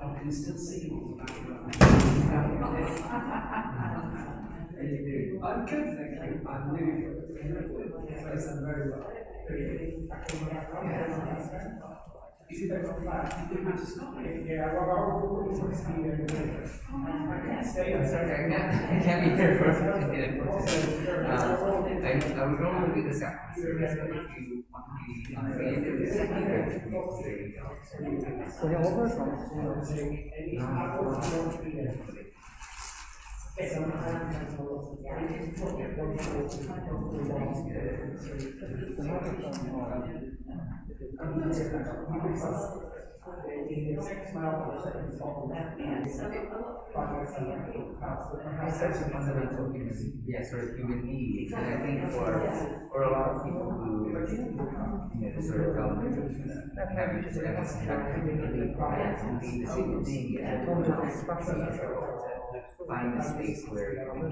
I can still see you. I'm good, thank you. I'm really good. I'm very well. Is it better for that? You have to stop it. Yeah, well, I'm sorry, I can't be here for a minute. I would normally do this after service, but if you want to be uncreative, this is sort of human needs, and I think for a lot of people who sort of having just believe the same thing, find a space where you can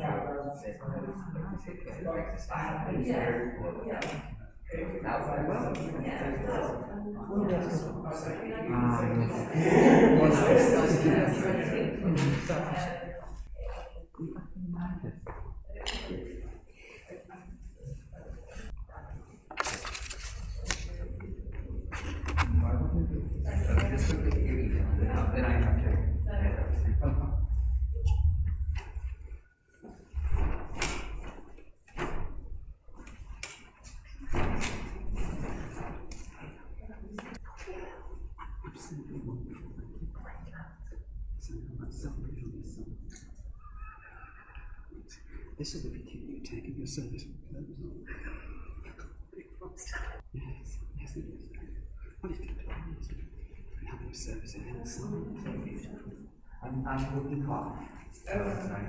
then I have to. This is the video you take of your service. Yes, yes it is. What is it? Having a service in it. I'm working hard.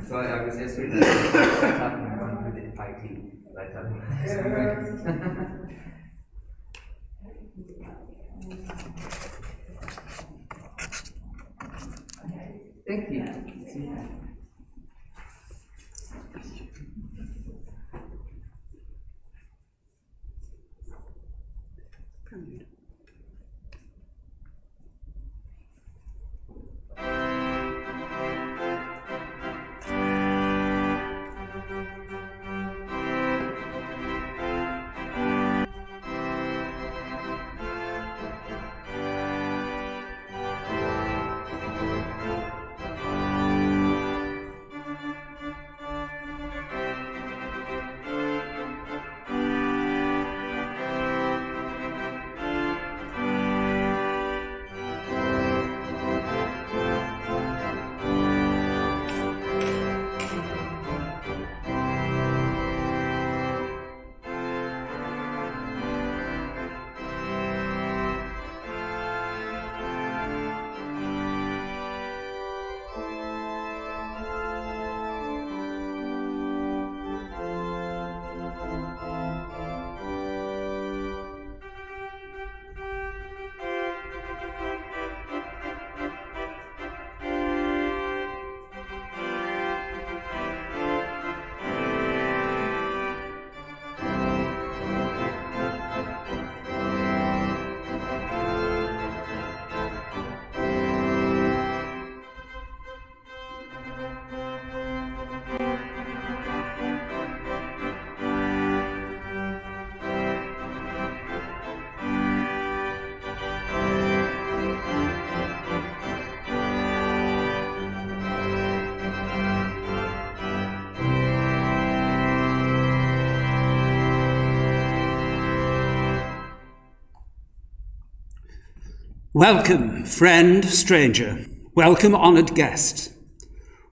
So I was just talking about the IT, Thank you. Welcome, friend, stranger. Welcome, honoured guest.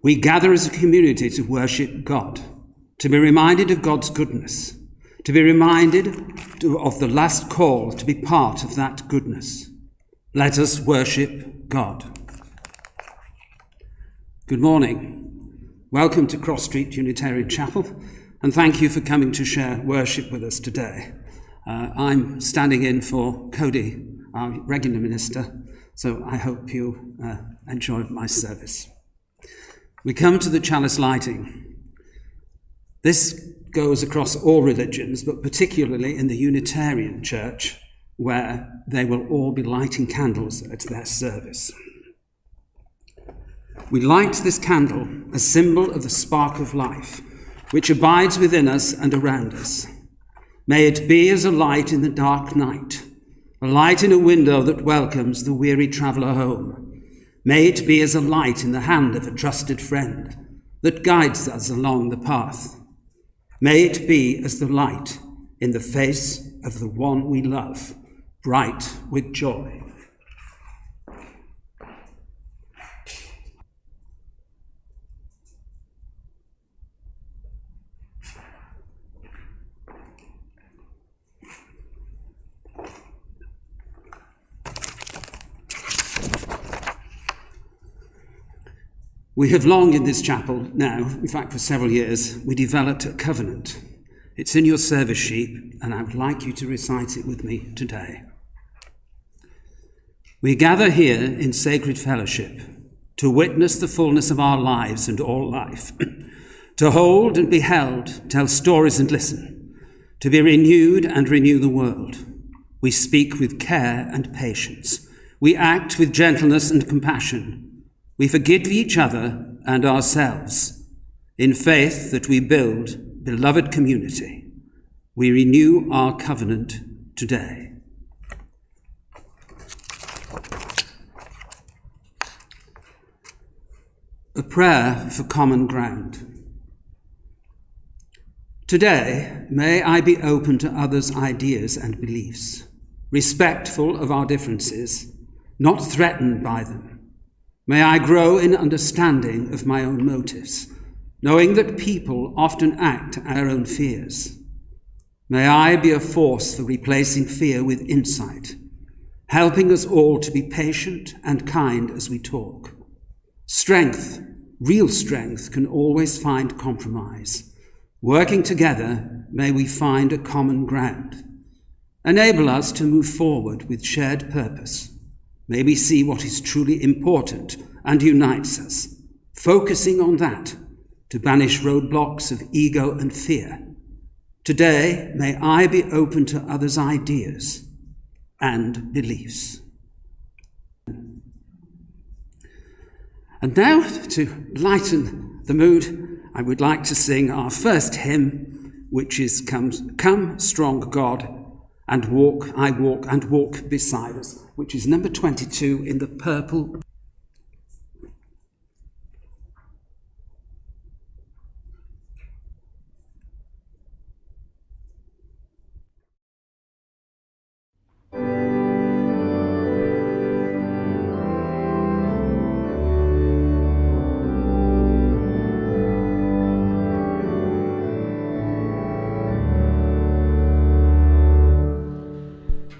We gather as a community to worship God, to be reminded of God's goodness, to be reminded of the last call to be part of that goodness. Let us worship God. Good morning. Welcome to Cross Street Unitarian Chapel, and thank you for coming to share worship with us today. I'm standing in for Cody, our regular minister, so I hope you enjoy my service. We come to the chalice lighting. This goes across all religions, but particularly in the Unitarian Church, where they will all be lighting candles at their service. We light this candle, a symbol of the spark of life, which abides within us and around us. May it be as a light in the dark night, a light in a window that welcomes the weary traveller home. May it be as a light in the hand of a trusted friend that guides us along the path. May it be as the light in the face of the one we love, bright with joy. We have long in this chapel now, in fact for several years, we developed a covenant. It's in your service sheet, and I would like you to recite it with me today. We gather here in sacred fellowship to witness the fullness of our lives and all life, to hold and be held, tell stories and listen, to be renewed and renew the world. We speak with care and patience. We act with gentleness and compassion. We forgive each other and ourselves. In faith that we build beloved community, we renew our covenant today. A prayer for common ground. Today, may I be open to others' ideas and beliefs, respectful of our differences, not threatened by them. May I grow in understanding of my own motives, knowing that people often act out our own fears. May I be a force for replacing fear with insight, helping us all to be patient and kind as we talk. Strength, real strength, can always find compromise. Working together, may we find a common ground. Enable us to move forward with shared purpose. May we see what is truly important and unites us, focusing on that to banish roadblocks of ego and fear. Today, may I be open to others' ideas and beliefs. And now, to lighten the mood, I would like to sing our first hymn, which is Come Strong God, and I walk beside us, which is number 22 in the purple.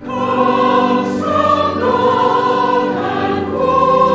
Come, strong God, and walk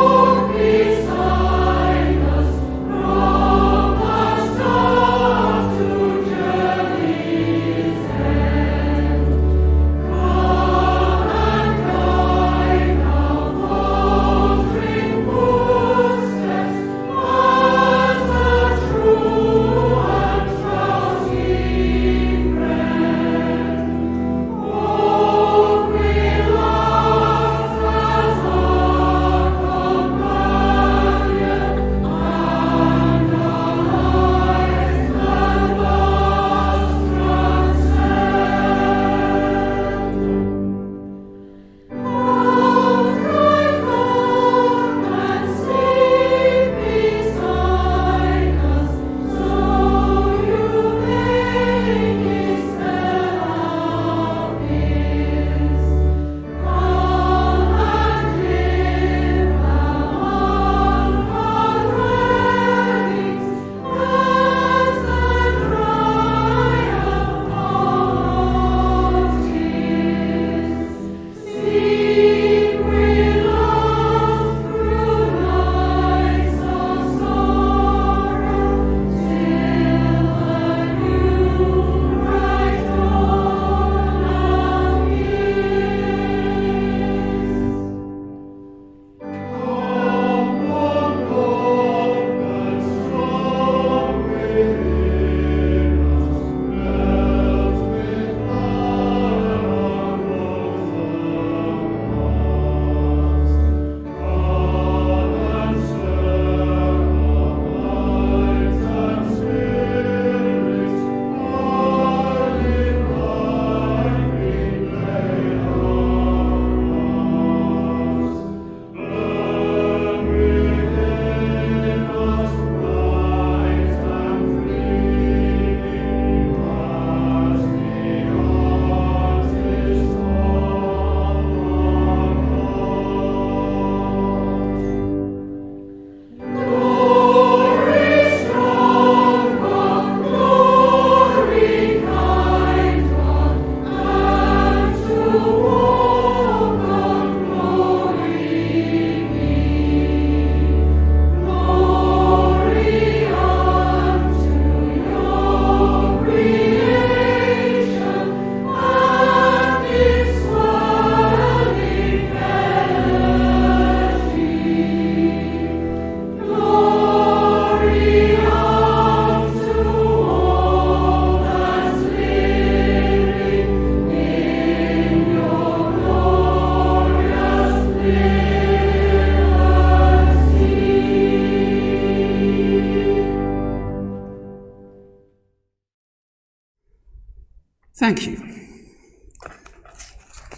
Thank you.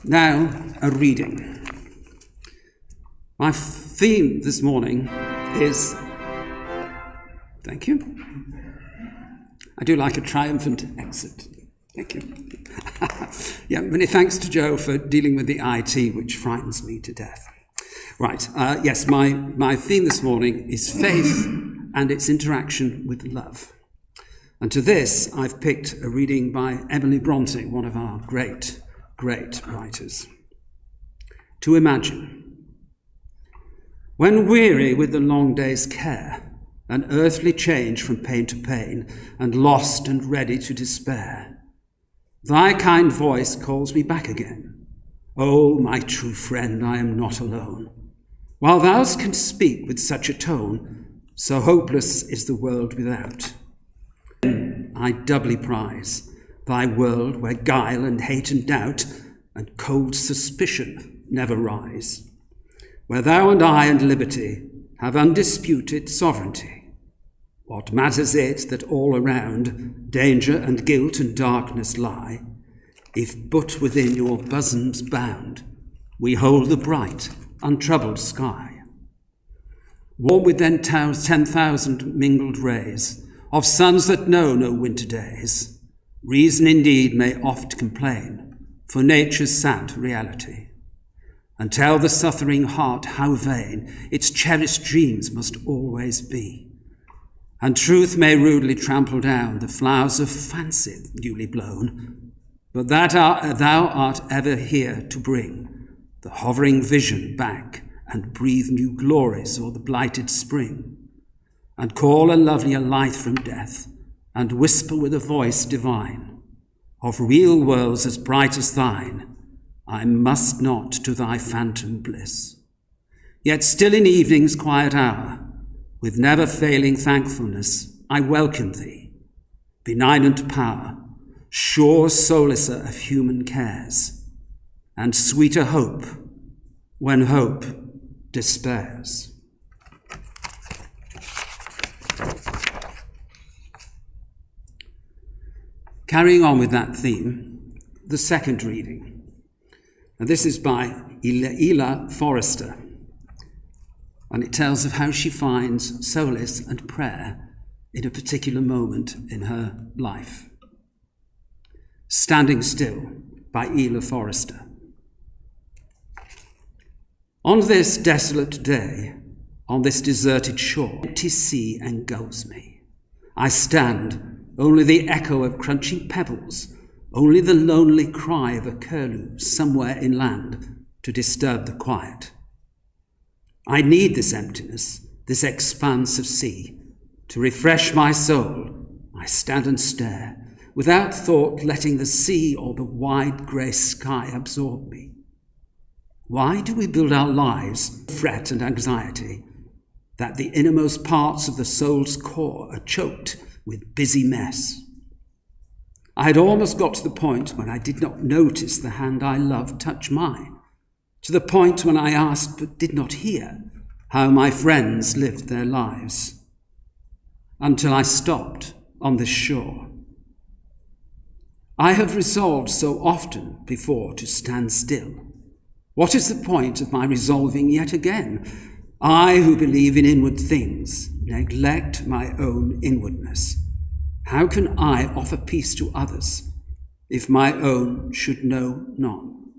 Now, a reading. My theme this morning is... Thank you. I do like a triumphant exit. Thank you. Yeah, many thanks to Joe for dealing with the IT, which frightens me to death. Right, yes, my theme this morning is faith and its interaction with love. And to this, I've picked a reading by Emily Bronte, one of our great, great writers. To imagine. When weary with the long day's care, an earthly change from pain to pain, and lost and ready to despair, thy kind voice calls me back again. Oh, my true friend, I am not alone. While thou canst speak with such a tone, so hopeless is the world without. I doubly prize thy world where guile and hate and doubt and cold suspicion never rise, where thou and I and liberty have undisputed sovereignty. What matters it that all around danger and guilt and darkness lie, if but within your bosom's bound we hold the bright, untroubled sky? Warm with then 10,000 mingled rays of suns that know no winter days, reason indeed may oft complain for nature's sad reality, and tell the suffering heart how vain its cherished dreams must always be. And truth may rudely trample down the flowers of fancy newly blown, but that thou art ever here to bring the hovering vision back and breathe new glories o'er the blighted spring, and call a lovelier light from death, and whisper with a voice divine, of real worlds as bright as thine, I must not to thy phantom bliss. Yet still in evening's quiet hour, with never failing thankfulness, I welcome thee, benignant power, sure solacer of human cares, and sweeter hope when hope despairs. Carrying on with that theme, the second reading. And this is by Ela Forrester. And it tells of how she finds solace and prayer in a particular moment in her life. Standing Still by Ela Forrester. On this desolate day, on this deserted shore, empty sea engulfs me. I stand, only the echo of crunching pebbles, only the lonely cry of a curlew somewhere inland to disturb the quiet. I need this emptiness, this expanse of sea, to refresh my soul. I stand and stare, without thought letting the sea or the wide grey sky absorb me. Why do we build our lives with fret and anxiety, that the innermost parts of the soul's core are choked with busy mess? I had almost got to the point when I did not notice the hand I loved touch mine, to the point when I asked but did not hear how my friends lived their lives, until I stopped on this shore. I have resolved so often before to stand still. What is the point of my resolving yet again? I who believe in inward things neglect my own inwardness. How can I offer peace to others if my own should know none?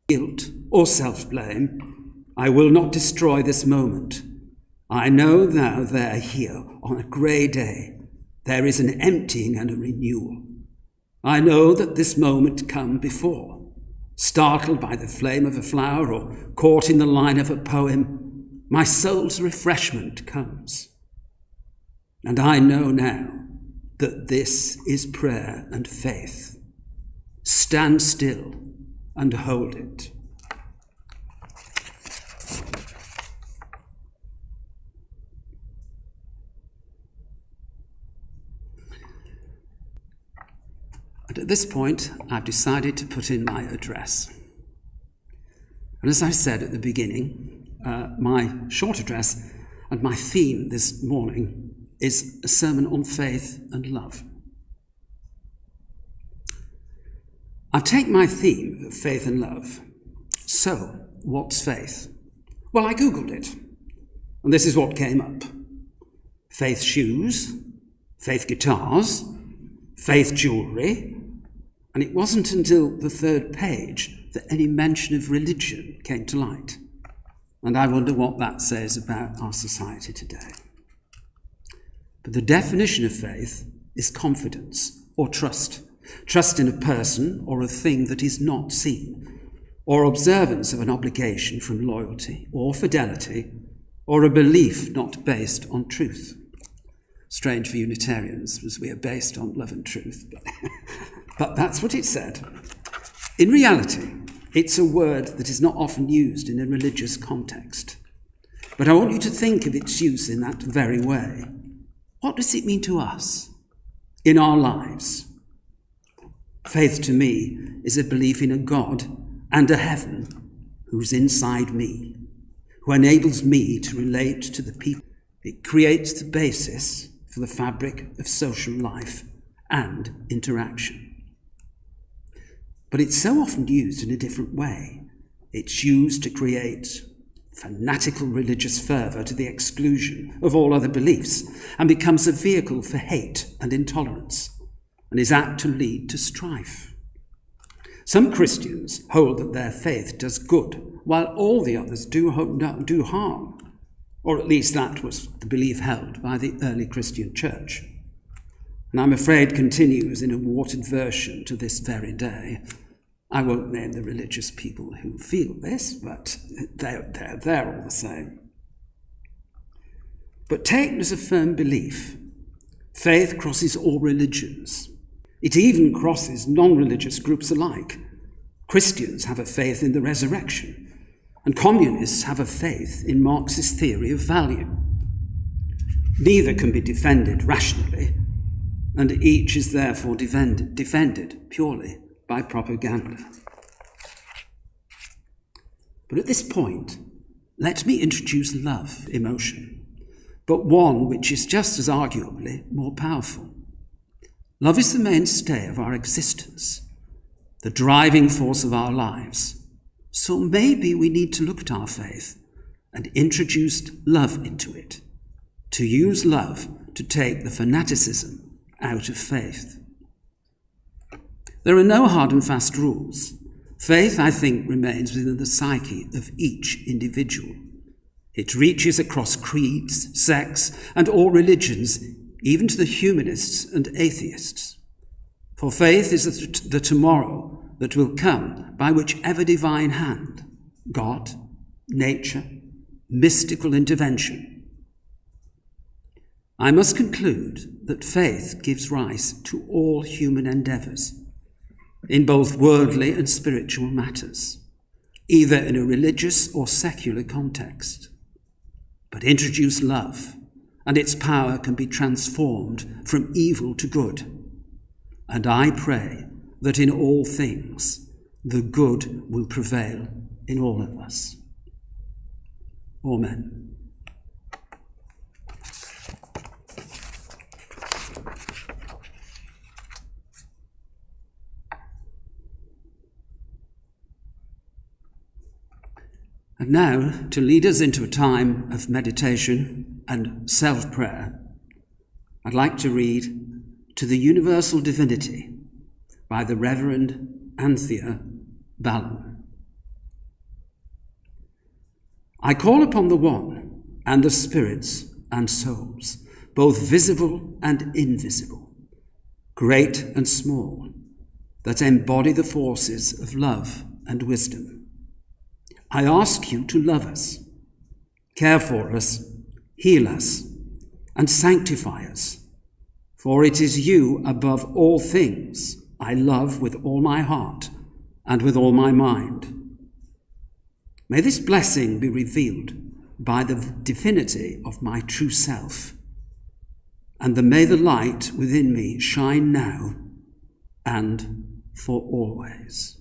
Guilt or self-blame, I will not destroy this moment. I know thou there here on a grey day, there is an emptying and a renewal. I know that this moment come before, startled by the flame of a flower or caught in the line of a poem, my soul's refreshment comes. And I know now that this is prayer and faith. Stand still and hold it. And at this point, I've decided to put in my address. And as I said at the beginning, my short address and my theme this morning is a sermon on faith and love. I take my theme of faith and love. So, what's faith? Well, I googled it, and this is what came up. Faith shoes, faith guitars, faith jewellery, and it wasn't until the third page that any mention of religion came to light. And I wonder what that says about our society today. But the definition of faith is confidence or trust. Trust in a person or a thing that is not seen, or observance of an obligation from loyalty or fidelity, or a belief not based on truth. Strange for Unitarians, as we are based on love and truth. But that's what it said. In reality, it's a word that is not often used in a religious context. But I want you to think of its use in that very way. What does it mean to us in our lives? Faith to me is a belief in a God and a heaven who's inside me, who enables me to relate to the people. It creates the basis for the fabric of social life and interaction. But it's so often used in a different way. It's used to create fanatical religious fervour to the exclusion of all other beliefs, and becomes a vehicle for hate and intolerance, and is apt to lead to strife. Some Christians hold that their faith does good, while all the others do harm, or at least that was the belief held by the early Christian church, and I'm afraid continues in a watered version to this very day. I won't name the religious people who feel this, but they're all the same. But taken as a firm belief, faith crosses all religions. It even crosses non-religious groups alike. Christians have a faith in the resurrection, and communists have a faith in Marxist theory of value. Neither can be defended rationally, and each is therefore defended purely by propaganda. But at this point, let me introduce love emotion, but one which is just as arguably more powerful. Love is the mainstay of our existence, the driving force of our lives. So maybe we need to look at our faith and introduce love into it, to use love to take the fanaticism out of faith. There are no hard and fast rules. Faith, I think, remains within the psyche of each individual. It reaches across creeds, sects, and all religions, even to the humanists and atheists. For faith is the tomorrow that will come by whichever divine hand, God, nature, mystical intervention. I must conclude that faith gives rise to all human endeavours, in both worldly and spiritual matters, either in a religious or secular context. But introduce love, and its power can be transformed from evil to good. And I pray that in all things the good will prevail in all of us. Amen. And now, to lead us into a time of meditation and self-prayer, I'd like to read To the Universal Divinity by the Reverend Anthea Ballon. I call upon the One and the spirits and souls, both visible and invisible, great and small, that embody the forces of love and wisdom. I ask you to love us, care for us, heal us, and sanctify us, for it is you above all things I love with all my heart and with all my mind. May this blessing be revealed by the divinity of my true self, and may the light within me shine now and for always.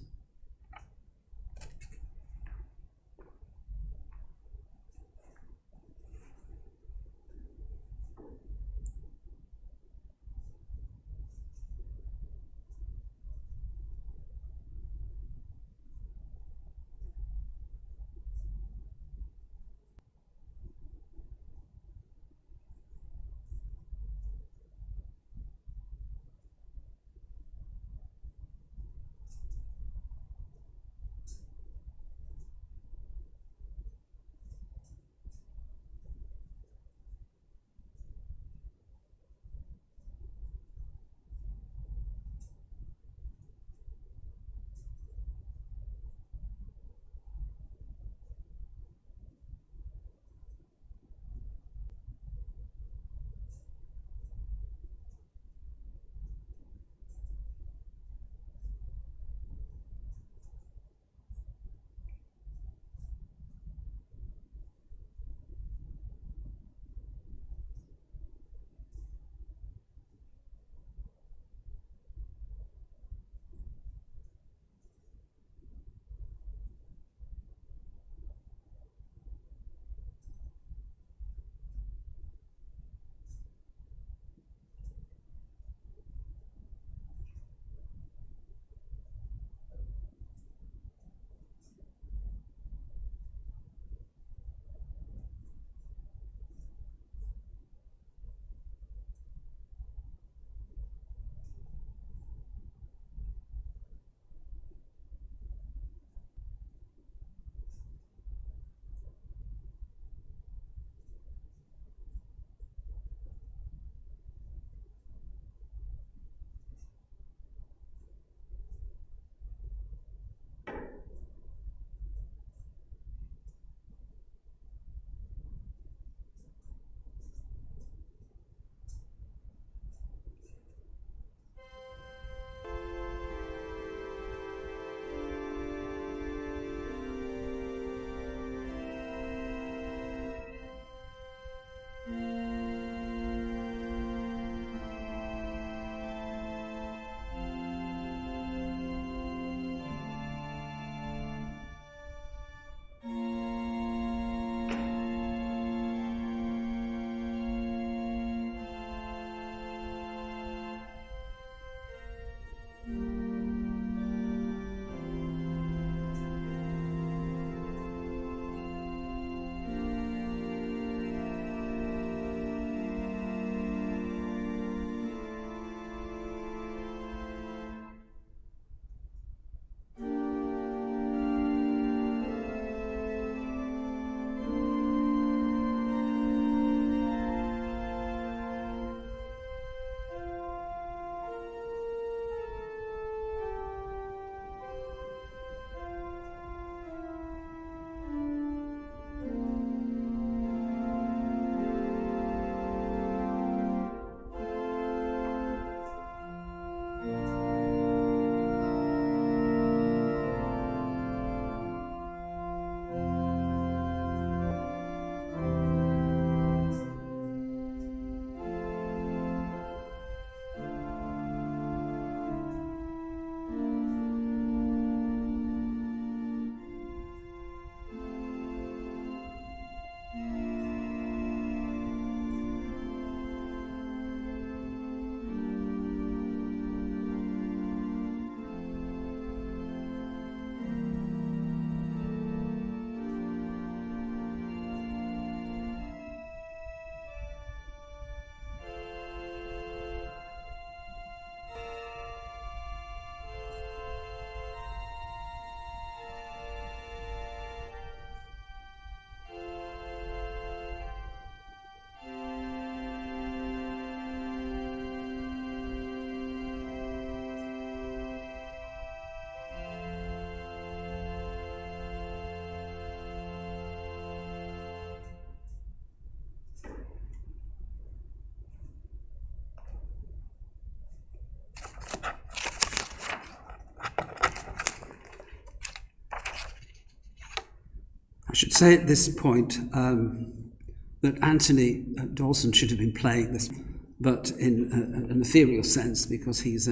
I should say at this point that Anthony Dawson should have been playing this, but in an ethereal sense, because he's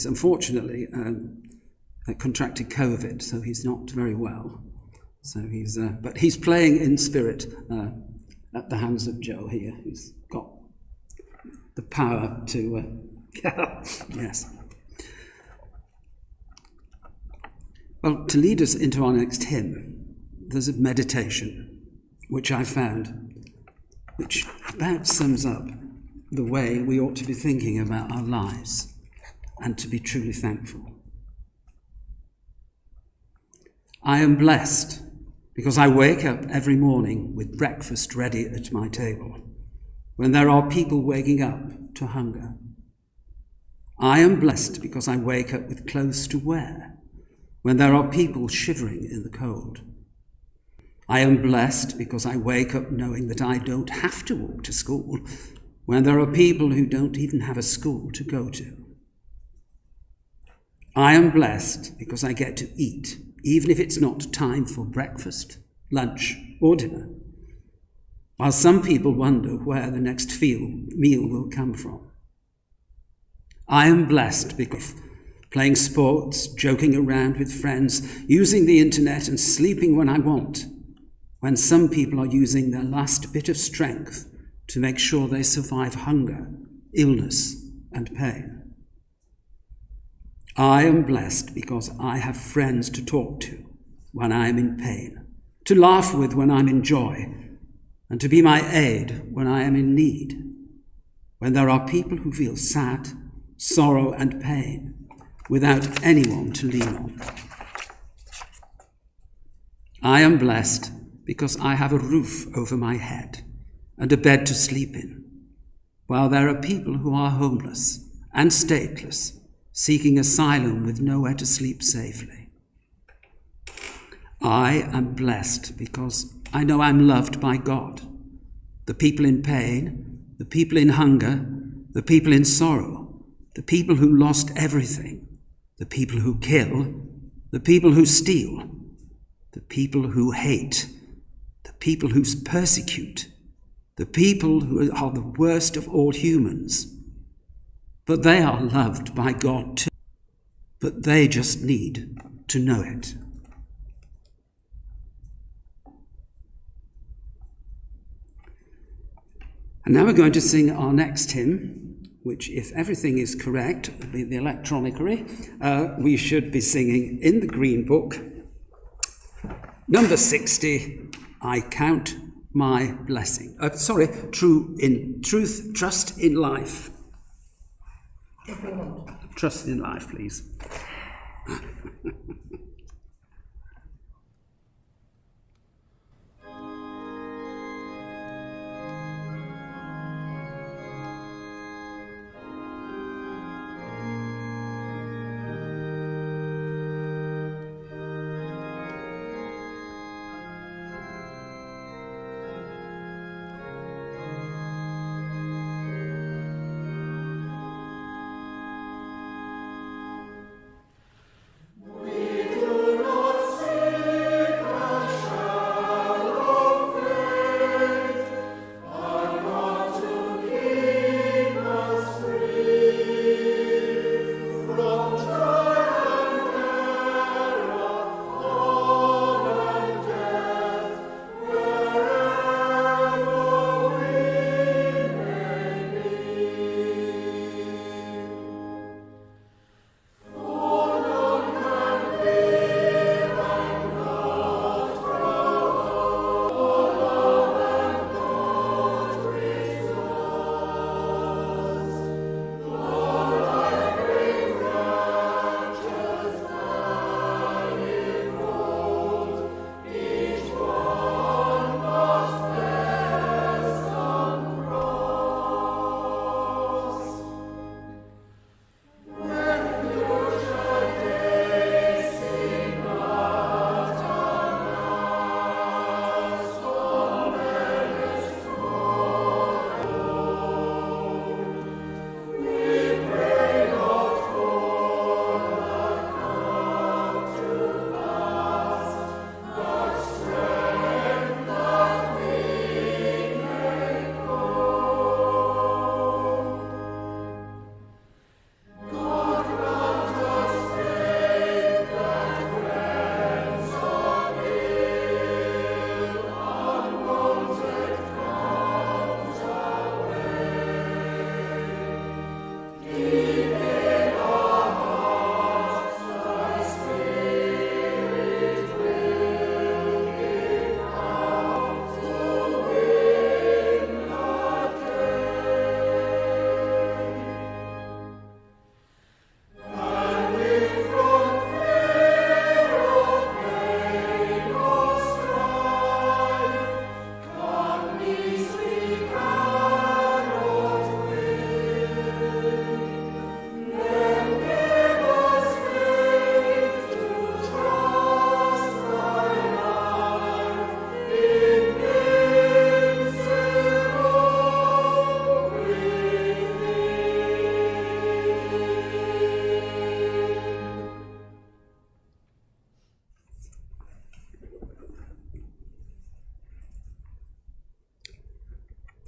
unfortunately contracted COVID, so he's not very well. So but he's playing in spirit at the hands of Joe here, who's got the power to, yes. Well, to lead us into our next hymn, there's a meditation, which I found, which about sums up the way we ought to be thinking about our lives and to be truly thankful. I am blessed because I wake up every morning with breakfast ready at my table, when there are people waking up to hunger. I am blessed because I wake up with clothes to wear, when there are people shivering in the cold. I am blessed because I wake up knowing that I don't have to walk to school, when there are people who don't even have a school to go to. I am blessed because I get to eat, even if it's not time for breakfast, lunch, or dinner, while some people wonder where the next meal will come from. I am blessed because playing sports, joking around with friends, using the internet and sleeping when I want, when some people are using their last bit of strength to make sure they survive hunger, illness, and pain. I am blessed because I have friends to talk to when I am in pain, to laugh with when I'm in joy, and to be my aid when I am in need, when there are people who feel sad, sorrow, and pain without anyone to lean on. I am blessed because I have a roof over my head and a bed to sleep in, while there are people who are homeless and stateless, seeking asylum with nowhere to sleep safely. I am blessed because I know I'm loved by God. The people in pain, the people in hunger, the people in sorrow, the people who lost everything, the people who kill, the people who steal, the people who hate, the people who persecute, the people who are the worst of all humans. But they are loved by God too. But they just need to know it. And now we're going to sing our next hymn, which, if everything is correct, will be the electronically. We should be singing in the Green Book, number 60, I Count My Blessing. Truth, Trust in Life. Trust in life, please. We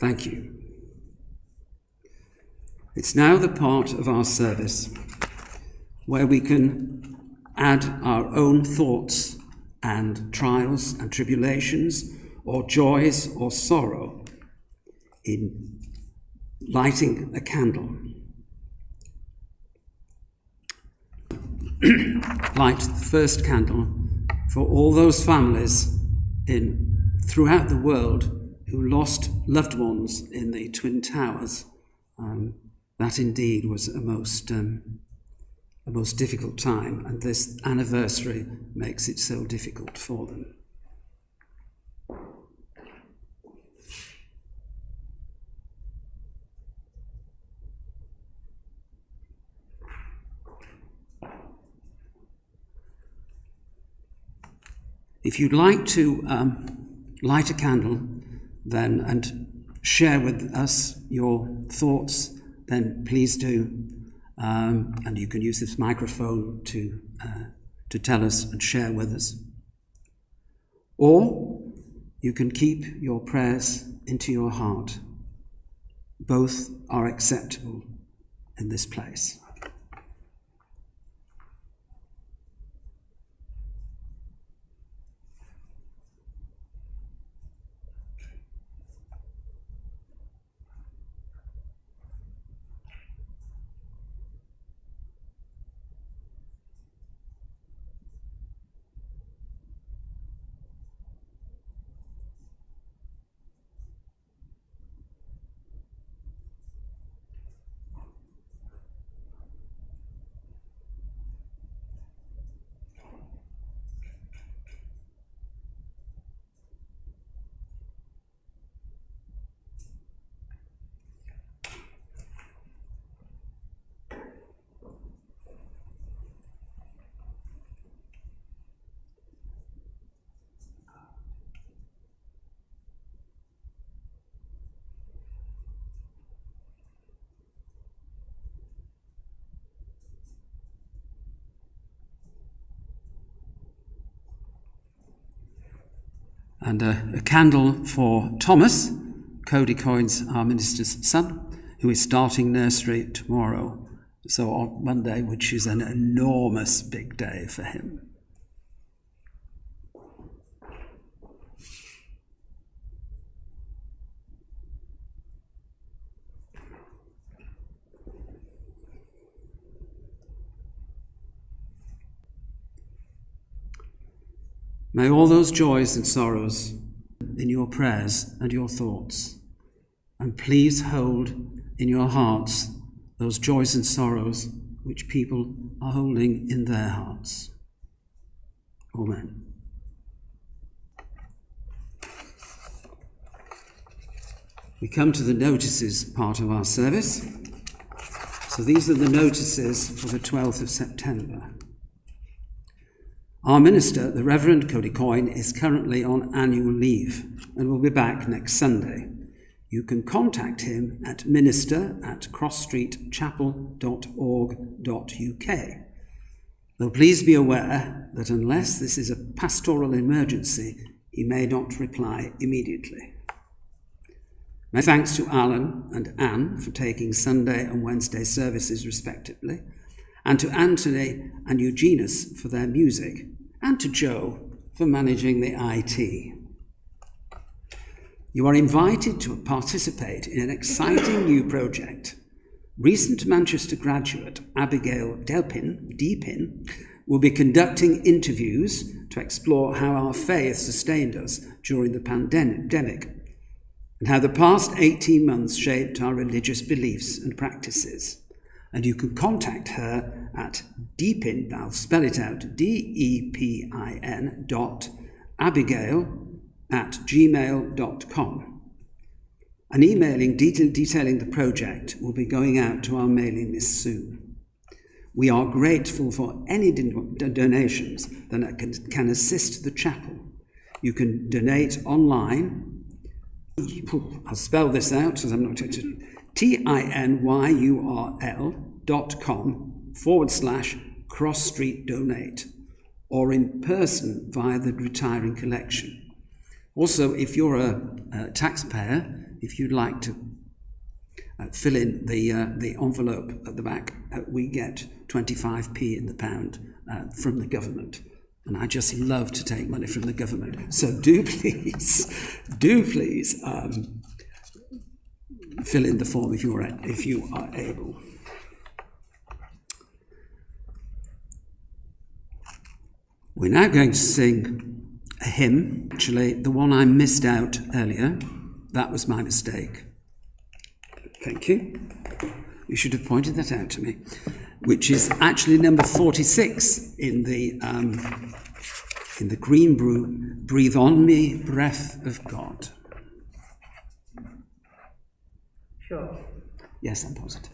Thank you. It's now the part of our service where we can add our own thoughts and trials and tribulations, or joys or sorrow, in lighting a candle. Light the first candle for all those families throughout the world who lost loved ones in the Twin Towers. That indeed was a most difficult time, and this anniversary makes it so difficult for them. If you'd like to light a candle then and share with us your thoughts, then please do. And you can use this microphone to tell us and share with us. Or you can keep your prayers into your heart. Both are acceptable in this place. And a candle for Thomas, Cody Coyne's, our minister's son, who is starting nursery tomorrow. So on Monday, which is an enormous big day for him. May all those joys and sorrows in your prayers and your thoughts, and please hold in your hearts those joys and sorrows which people are holding in their hearts. Amen. We come to the notices part of our service. So these are the notices for the 12th of September. Our minister, the Reverend Cody Coyne, is currently on annual leave and will be back next Sunday. You can contact him at minister@crossstreetchapel.org.uk. Though please be aware that unless this is a pastoral emergency, he may not reply immediately. My thanks to Alan and Anne for taking Sunday and Wednesday services respectively, and to Anthony and Eugenius for their music, and to Joe for managing the IT. You are invited to participate in an exciting new project. Recent Manchester graduate Abigail Deepin will be conducting interviews to explore how our faith sustained us during the pandemic and how the past 18 months shaped our religious beliefs and practices. And you can contact her at Deepin, I'll spell it out, DEPIN.Abigail@gmail.com. An emailing detailing the project will be going out to our mailing list soon. We are grateful for any donations that can assist the chapel. You can donate online. I'll spell this out as I'm not going to. tinyurl.com/cross-street-donate, or in person via the retiring collection. Also, if you're a taxpayer, if you'd like to fill in the envelope at the back, we get 25p in the pound from the government. And I just love to take money from the government. So do please fill in the form if you are able. We're now going to sing a hymn. Actually, the one I missed out earlier, that was my mistake. Thank you. You should have pointed that out to me. Which is actually number 46 in the Green Breathe on Me, Breath of God. Sure. Yes, I'm positive.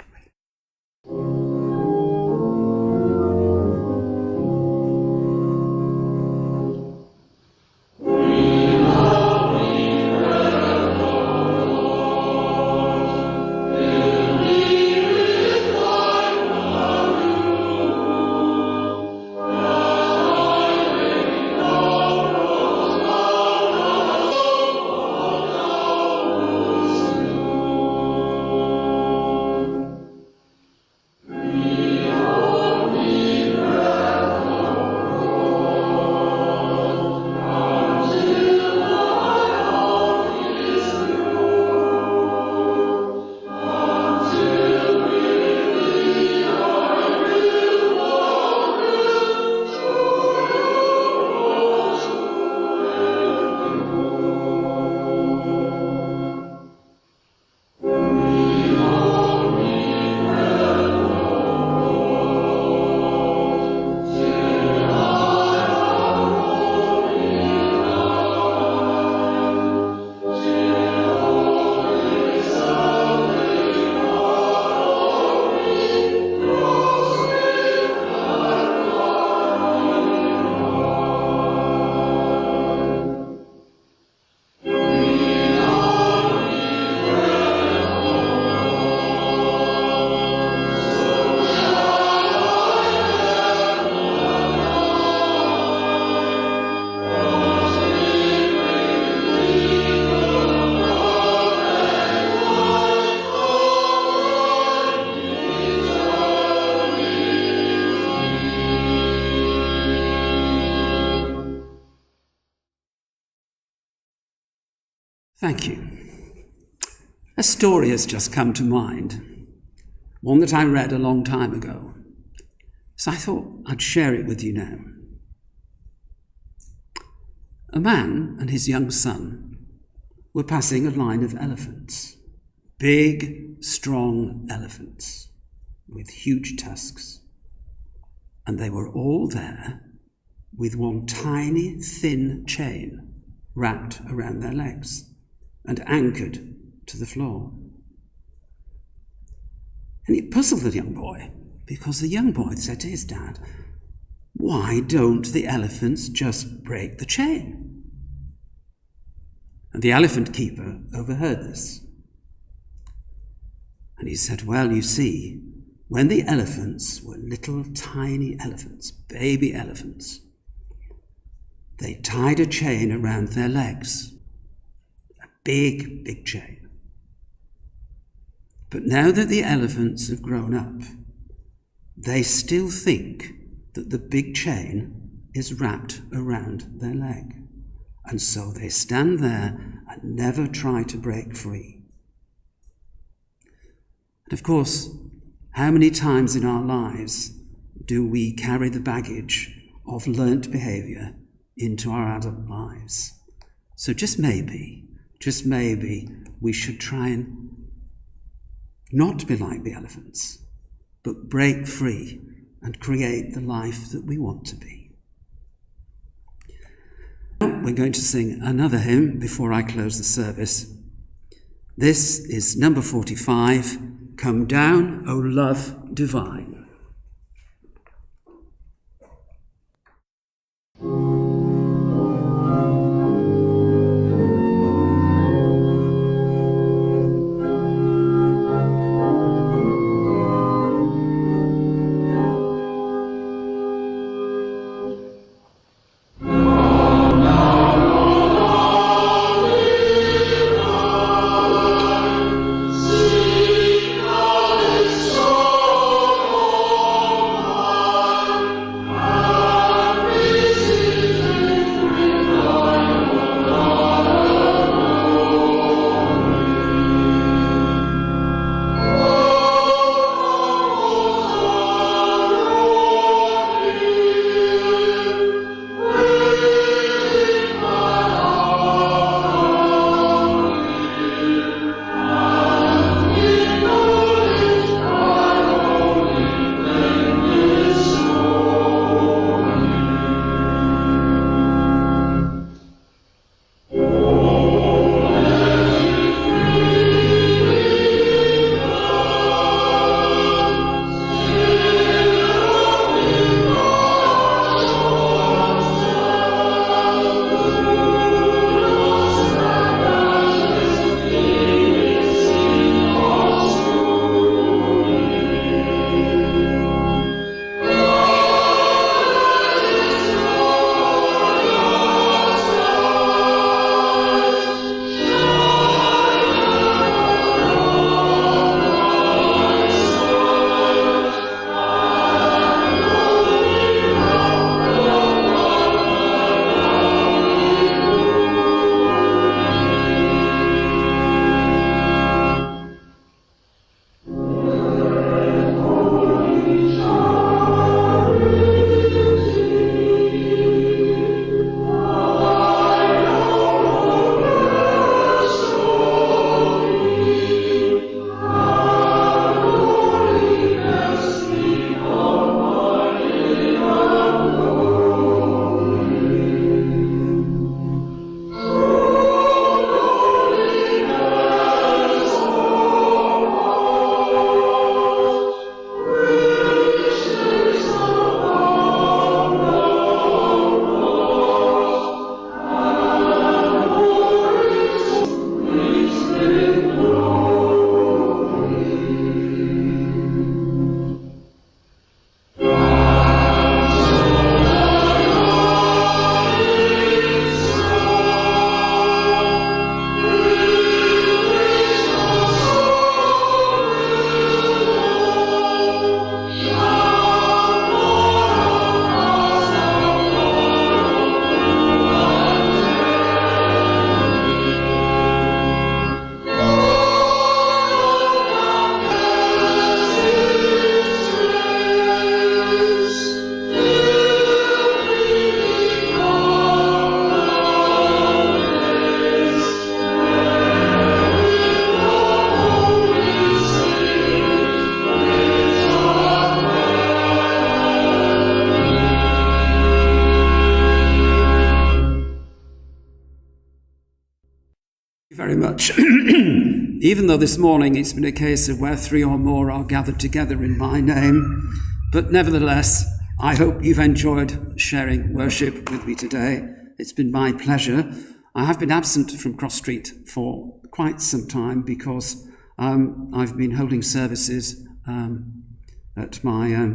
Thank you. A story has just come to mind, one that I read a long time ago. So I thought I'd share it with you now. A man and his young son were passing a line of elephants, big, strong elephants with huge tusks. And they were all there with one tiny, thin chain wrapped around their legs and anchored to the floor. And it puzzled the young boy, because the young boy said to his dad, "Why don't the elephants just break the chain?" And the elephant keeper overheard this. And he said, "Well, you see, when the elephants were little tiny elephants, baby elephants, they tied a chain around their legs, a big, big chain. But now that the elephants have grown up, they still think that the big chain is wrapped around their leg. And so they stand there and never try to break free." And of course, how many times in our lives do we carry the baggage of learnt behaviour into our adult lives? So just maybe, we should try and not be like the elephants, but break free and create the life that we want to be. We're going to sing another hymn before I close the service. This is number 45, "Come Down, O Love Divine." Come very much. Even though this morning it's been a case of where 3 or more are gathered together in my name, but nevertheless, I hope you've enjoyed sharing worship with me today. It's been my pleasure. I have been absent from Cross Street for quite some time because I've been holding services at my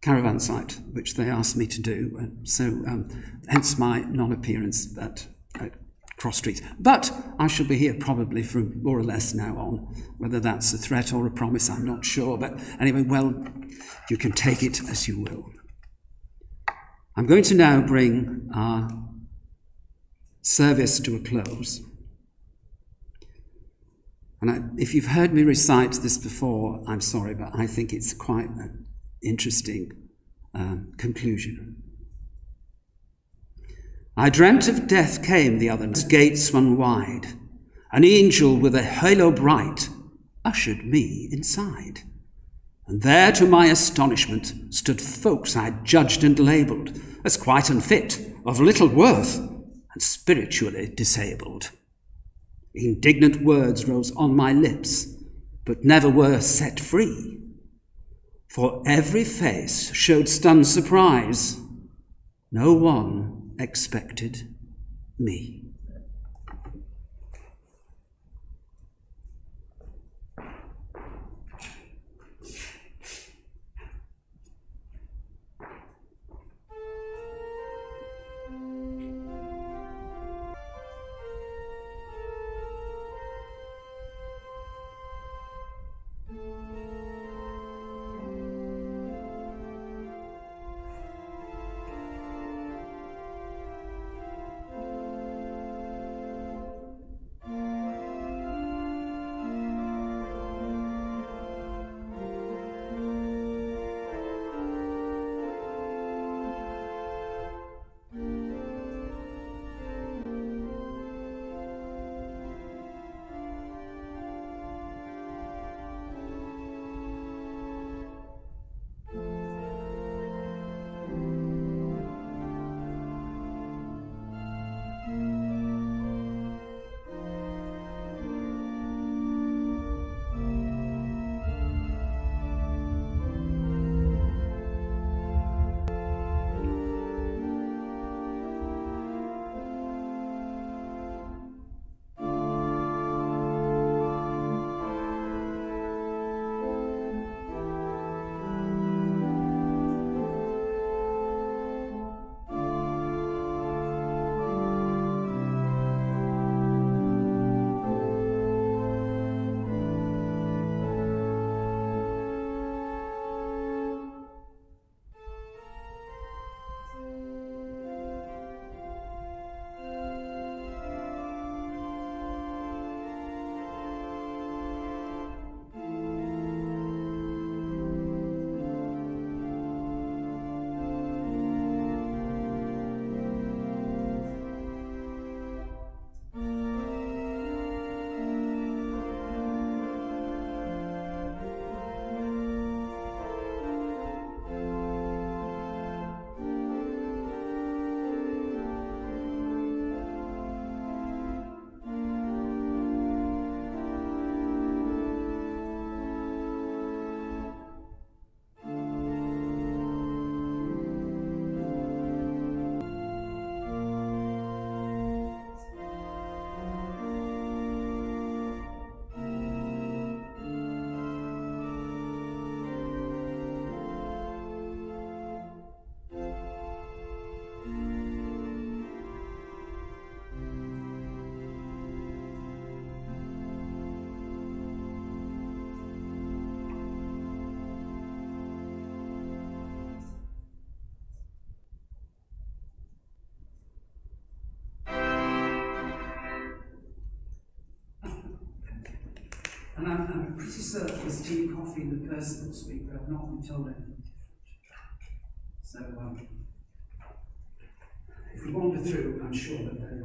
caravan site, which they asked me to do. So hence my non-appearance at Cross Street. But I shall be here probably from more or less now on. Whether that's a threat or a promise, I'm not sure. But anyway, well, you can take it as you will. I'm going to now bring our service to a close. And if you've heard me recite this before, I'm sorry, but I think it's quite an interesting conclusion. I dreamt of death came the other night, gates swung wide. An angel with a halo bright ushered me inside. And there, to my astonishment, stood folks I'd judged and labelled as quite unfit, of little worth, and spiritually disabled. Indignant words rose on my lips, but never were set free. For every face showed stunned surprise. No one expected me. And I'm pretty certain there's tea, coffee, and the person will speak, but I've not been told anything different. So if we wander through, I'm sure that they're